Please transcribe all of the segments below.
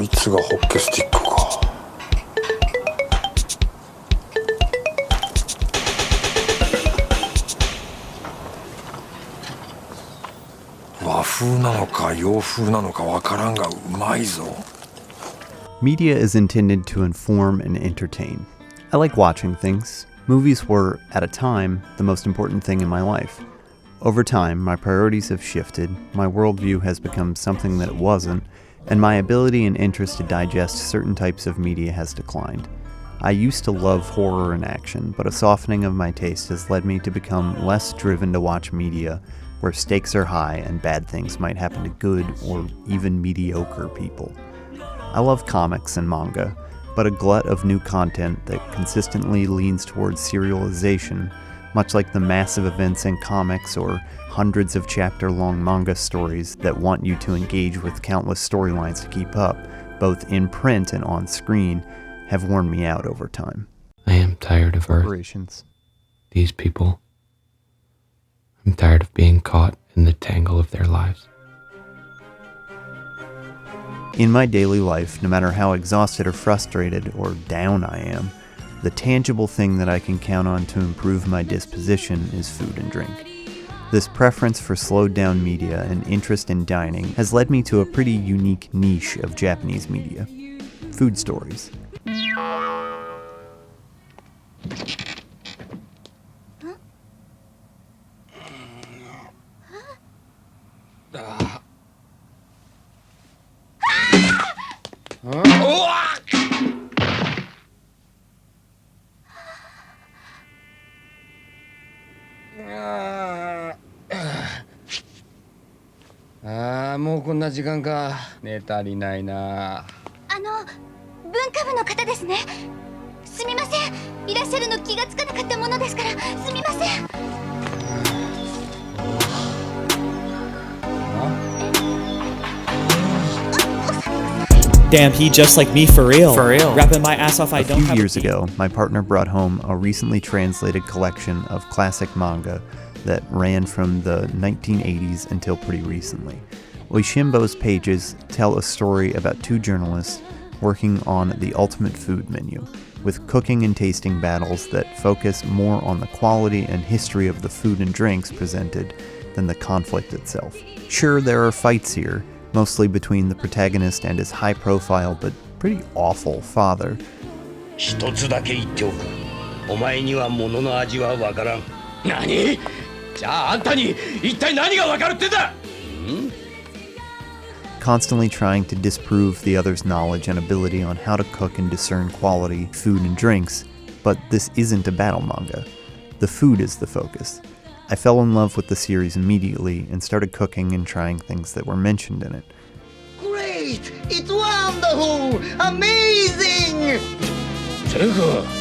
蜜がホッケスティックか。和風なのか洋風なのかわからんがうまいぞ。Media is intended to inform and entertain. I like watching things. Movies were, at a time, the most important thing in my life. Over time, my priorities have shifted, my worldview has become something that it wasn't, and my ability and interest to digest certain types of media has declined. I used to love horror and action, but a softening of my taste has led me to become less driven to watch media where stakes are high and bad things might happen to good or even mediocre people. I love comics and manga, but a glut of new content that consistently leans towards serialization, much like the massive events in comics or hundreds of chapter-long manga stories that want you to engage with countless storylines to keep up, both in print and on screen, have worn me out over time. I am tired of Earth. These people. I'm tired of being caught in the tangle of their lives. In my daily life, no matter how exhausted or frustrated or down I am, the tangible thing that I can count on to improve my disposition is food and drink. This preference for slowed down media and interest in dining has led me to a pretty unique niche of Japanese media: food stories. Ah, もうこんな時間か。寝足りないな。文化部の方ですね。すみません。いらっしゃるの気がつかなかったものですから、すみません。Damn, he just like me for real. For real. Rapping my ass off. A few years ago, my partner brought home a recently translated collection of classic manga that ran from the 1980s until pretty recently. Oishinbo's pages tell a story about two journalists working on the ultimate food menu, with cooking and tasting battles that focus more on the quality and history of the food and drinks presented than the conflict itself. Sure, there are fights here, mostly between the protagonist and his high-profile but pretty awful father. 一つだけ言っておく。お前には物の味はわからん。何？じゃああんたに一体何がわかるってんだ？Constantly trying to disprove the other's knowledge and ability on how to cook and discern quality food and drinks, but this isn't a battle manga. The food is the focus. I fell in love with the series immediately and started cooking and trying things that were mentioned in it. Great! It's wonderful! Amazing!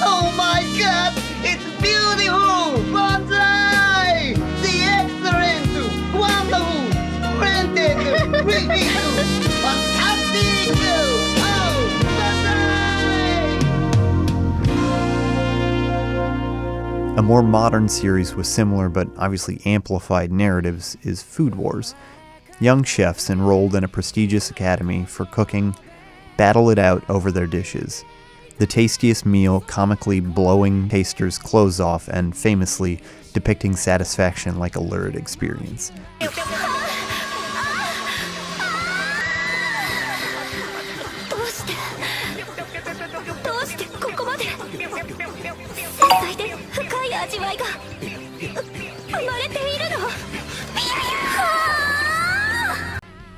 Oh my god! It's beautiful! Banzai! The excellent! Wonderful! Splendid! Ridiculous! Fantastic! Oh! Banzai! A more modern series with similar but obviously amplified narratives is Food Wars. Young chefs enrolled in a prestigious academy for cooking battle it out over their dishes. The tastiest meal comically blowing tasters' clothes off and famously depicting satisfaction like a lurid experience.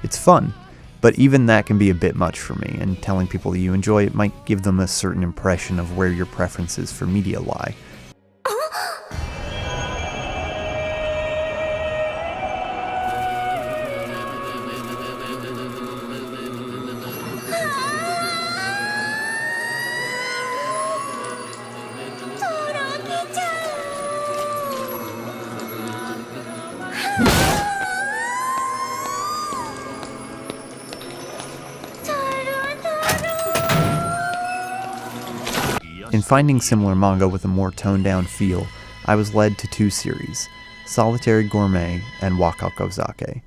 It's fun, but even that can be a bit much for me, and telling people that you enjoy it might give them a certain impression of where your preferences for media lie. In finding similar manga with a more toned-down feel, I was led to two series, Solitary Gourmet and Wakako Zake.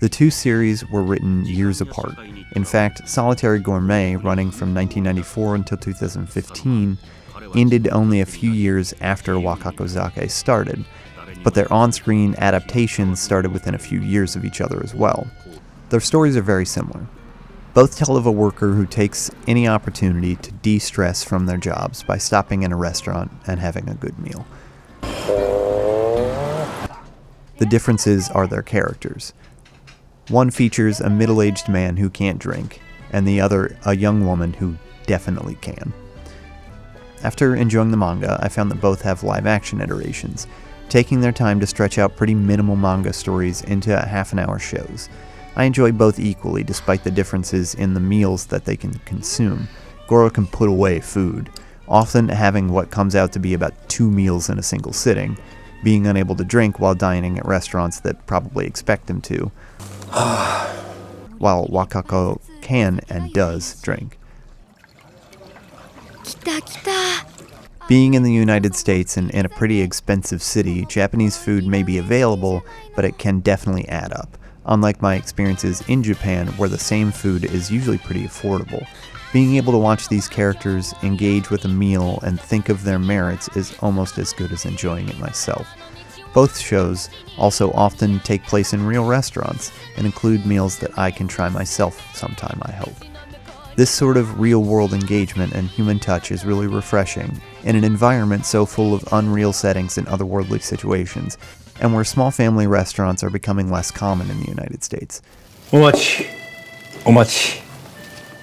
The two series were written years apart. In fact, Solitary Gourmet, running from 1994 until 2015, ended only a few years after Wakako Zake started, but their on-screen adaptations started within a few years of each other as well. Their stories are very similar. Both tell of a worker who takes any opportunity to de-stress from their jobs by stopping in a restaurant and having a good meal. The differences are their characters. One features a middle-aged man who can't drink, and the other a young woman who definitely can. After enjoying the manga, I found that both have live-action iterations, taking their time to stretch out pretty minimal manga stories into half-an-hour shows. I enjoy both equally, despite the differences in the meals that they can consume. Goro can put away food, often having what comes out to be about 2 meals in a single sitting, being unable to drink while dining at restaurants that probably expect him to, while Wakako can and does drink. Being in the United States and in a pretty expensive city, Japanese food may be available, but it can definitely add up, unlike my experiences in Japan where the same food is usually pretty affordable. Being able to watch these characters engage with a meal and think of their merits is almost as good as enjoying it myself. Both shows also often take place in real restaurants and include meals that I can try myself sometime, I hope. This sort of real-world engagement and human touch is really refreshing in an environment so full of unreal settings and otherworldly situations, and where small family restaurants are becoming less common in the United States. Omachi. Omachi.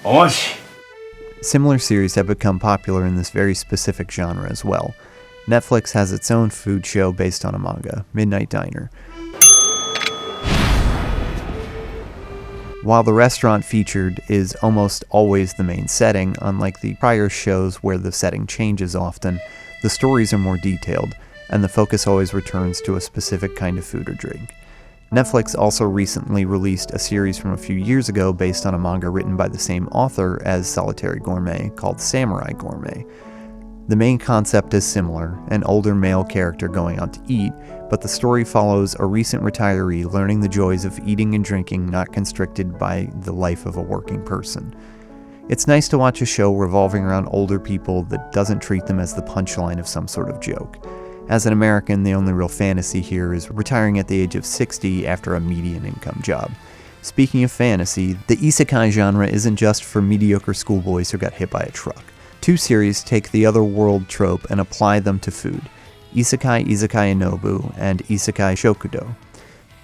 Omachi. Similar series have become popular in this very specific genre as well. Netflix has its own food show based on a manga, Midnight Diner. While the restaurant featured is almost always the main setting, unlike the prior shows where the setting changes often, the stories are more detailed, and the focus always returns to a specific kind of food or drink. Netflix also recently released a series from a few years ago based on a manga written by the same author as Solitary Gourmet called Samurai Gourmet. The main concept is similar, an older male character going out to eat, but the story follows a recent retiree learning the joys of eating and drinking not constricted by the life of a working person. It's nice to watch a show revolving around older people that doesn't treat them as the punchline of some sort of joke. As an American, the only real fantasy here is retiring at the age of 60 after a median income job. Speaking of fantasy, the isekai genre isn't just for mediocre schoolboys who got hit by a truck. Two series take the other world trope and apply them to food, Isekai Izakaya Nobu and Isekai Shokudou.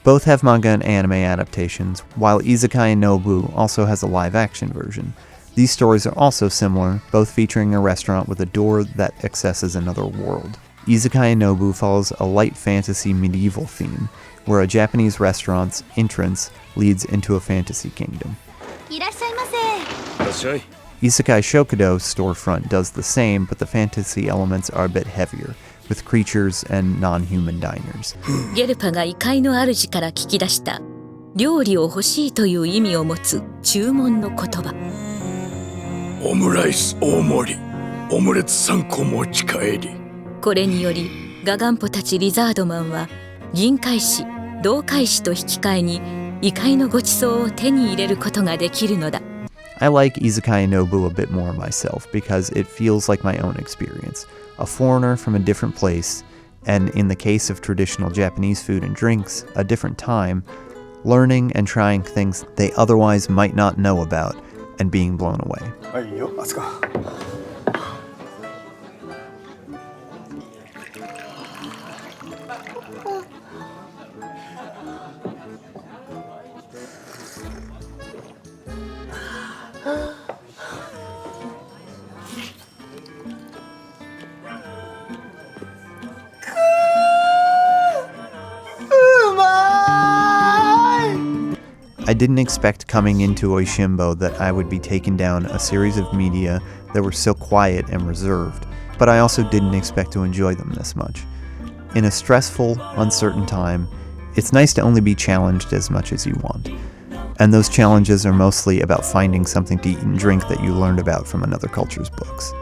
Both have manga and anime adaptations, while Isekai Nobu also has a live-action version. These stories are also similar, both featuring a restaurant with a door that accesses another world. Isekai Nobu follows a light fantasy medieval theme, where a Japanese restaurant's entrance leads into a fantasy kingdom. Isekai Shokudou's storefront does the same, but the fantasy elements are a bit heavier, with creatures and non-human diners. ゲルパが異界の主から聞き出した料理を欲しいという意味を持つ注文の言葉。オムライス大盛り、オムレツ3個持ち帰り。これによりガガンポたちリザードマンは銀塊師、銅塊師と引き換えに異界のごちそうを手に入れることができるのだ。I like Isekai Nobu a bit more myself because it feels like my own experience. A foreigner from a different place, and in the case of traditional Japanese food and drinks, a different time, learning and trying things they otherwise might not know about, and being blown away. I didn't expect coming into Oishinbo that I would be taken down a series of media that were so quiet and reserved, but I also didn't expect to enjoy them this much. In a stressful, uncertain time, it's nice to only be challenged as much as you want. And those challenges are mostly about finding something to eat and drink that you learned about from another culture's books.